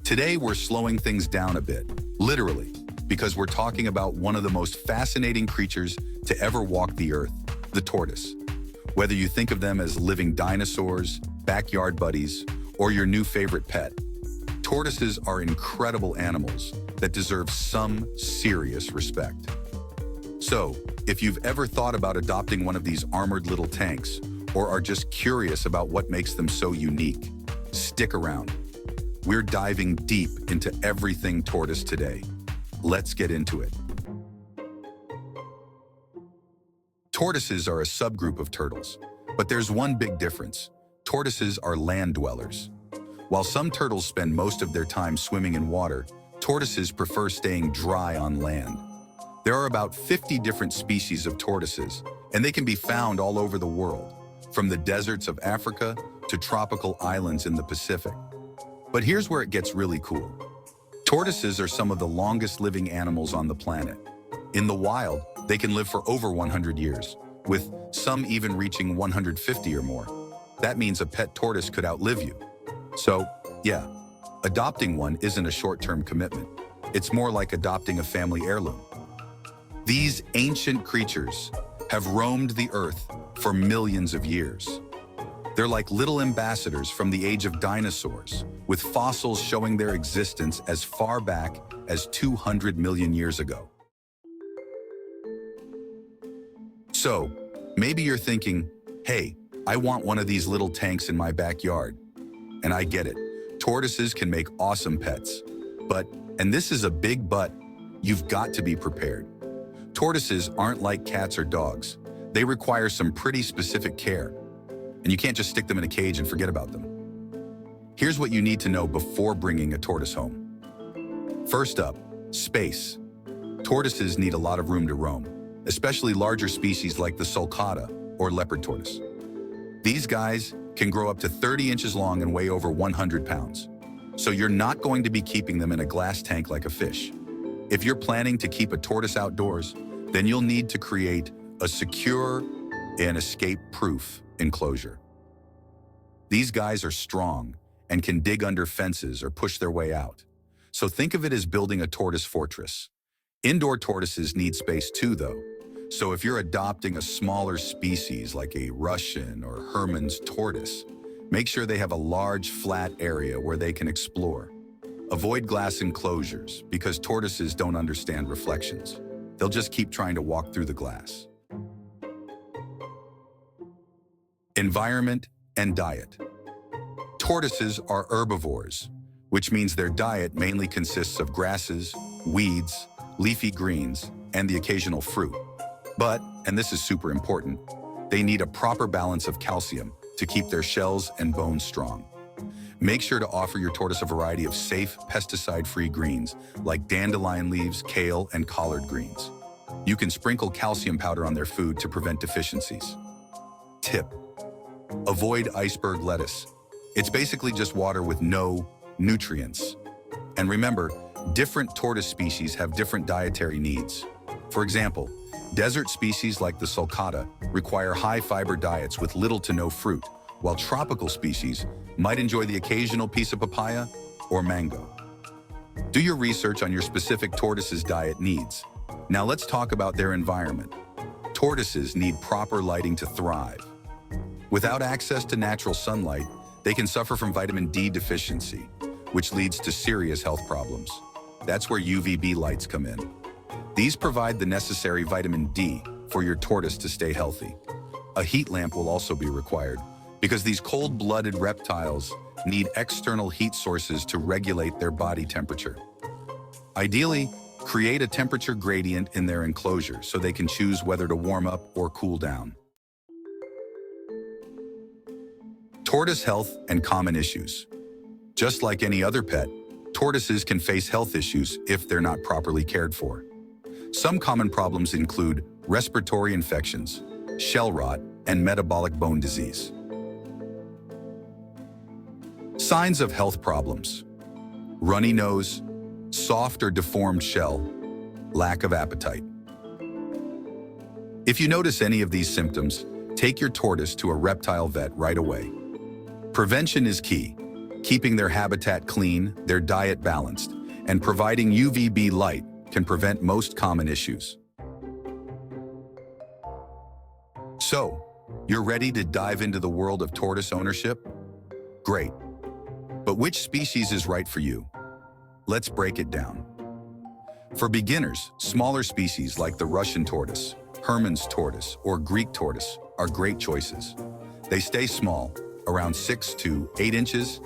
Today, we're slowing things down a bit, literally, because we're talking about one of the most fascinating creatures to ever walk the earth, the tortoise. Whether you think of them as living dinosaurs, backyard buddies, or your new favorite pet, tortoises are incredible animals that deserve some serious respect. So, if you've ever thought about adopting one of these armored little tanks, or are just curious about what makes them so unique, stick around. We're diving deep into everything tortoise today. Let's get into it. Tortoises are a subgroup of turtles, but there's one big difference. Tortoises are land dwellers. While some turtles spend most of their time swimming in water, tortoises prefer staying dry on land. There are about 50 different species of tortoises, and they can be found all over the world, from the deserts of Africa to tropical islands in the Pacific. But here's where it gets really cool. Tortoises are some of the longest living animals on the planet. In the wild, they can live for over 100 years, with some even reaching 150 or more. That means a pet tortoise could outlive you. So, yeah, adopting one isn't a short-term commitment. It's more like adopting a family heirloom. These ancient creatures have roamed the earth for millions of years. They're like little ambassadors from the age of dinosaurs, with fossils showing their existence as far back as 200 million years ago. So, maybe you're thinking, hey, I want one of these little tanks in my backyard. And I get it, tortoises can make awesome pets. But, and this is a big but, you've got to be prepared. Tortoises aren't like cats or dogs. They require some pretty specific care. And you can't just stick them in a cage and forget about them. Here's what you need to know before bringing a tortoise home. First up, space. Tortoises need a lot of room to roam, especially larger species like the sulcata or leopard tortoise. These guys can grow up to 30 inches long and weigh over 100 pounds. So you're not going to be keeping them in a glass tank like a fish. If you're planning to keep a tortoise outdoors, then you'll need to create a secure and escape-proof enclosure. These guys are strong and can dig under fences or push their way out. So think of it as building a tortoise fortress. Indoor tortoises need space too, though. So if you're adopting a smaller species like a Russian or Hermann's tortoise, make sure they have a large, flat area where they can explore. Avoid glass enclosures because tortoises don't understand reflections. They'll just keep trying to walk through the glass. Environment and diet. Tortoises are herbivores, which means their diet mainly consists of grasses, weeds, leafy greens, and the occasional fruit. But, and this is super important, they need a proper balance of calcium to keep their shells and bones strong. Make sure to offer your tortoise a variety of safe, pesticide-free greens like dandelion leaves, kale, and collard greens. You can sprinkle calcium powder on their food to prevent deficiencies. Tip: avoid iceberg lettuce. It's basically just water with no nutrients. And remember, different tortoise species have different dietary needs. For example, desert species like the sulcata require high-fiber diets with little to no fruit, while tropical species might enjoy the occasional piece of papaya or mango. Do your research on your specific tortoise's diet needs. Now let's talk about their environment. Tortoises need proper lighting to thrive. Without access to natural sunlight, they can suffer from vitamin D deficiency, which leads to serious health problems. That's where UVB lights come in. These provide the necessary vitamin D for your tortoise to stay healthy. A heat lamp will also be required, because these cold-blooded reptiles need external heat sources to regulate their body temperature. Ideally, create a temperature gradient in their enclosure so they can choose whether to warm up or cool down. Tortoise health and common issues. Just like any other pet, tortoises can face health issues if they're not properly cared for. Some common problems include respiratory infections, shell rot, and metabolic bone disease. Signs of health problems: runny nose, soft or deformed shell, lack of appetite. If you notice any of these symptoms, take your tortoise to a reptile vet right away. Prevention is key. Keeping their habitat clean, their diet balanced, and providing UVB light can prevent most common issues. So, you're ready to dive into the world of tortoise ownership? Great. But which species is right for you? Let's break it down. For beginners, smaller species like the Russian tortoise, Hermann's tortoise, or Greek tortoise are great choices. They stay small, around 6 to 8 inches,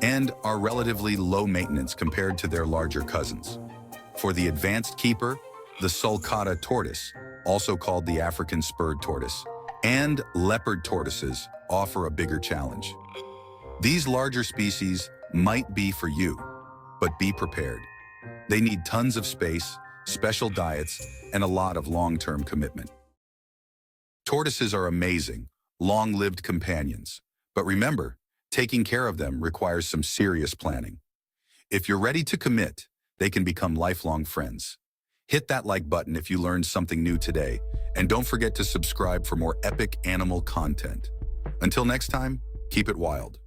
and are relatively low maintenance compared to their larger cousins. For the advanced keeper, the sulcata tortoise, also called the African spurred tortoise, and leopard tortoises offer a bigger challenge. These larger species might be for you, but be prepared. They need tons of space, special diets, and a lot of long-term commitment. Tortoises are amazing, long-lived companions, but remember, taking care of them requires some serious planning. If you're ready to commit, they can become lifelong friends. Hit that like button if you learned something new today, and don't forget to subscribe for more epic animal content. Until next time, keep it wild.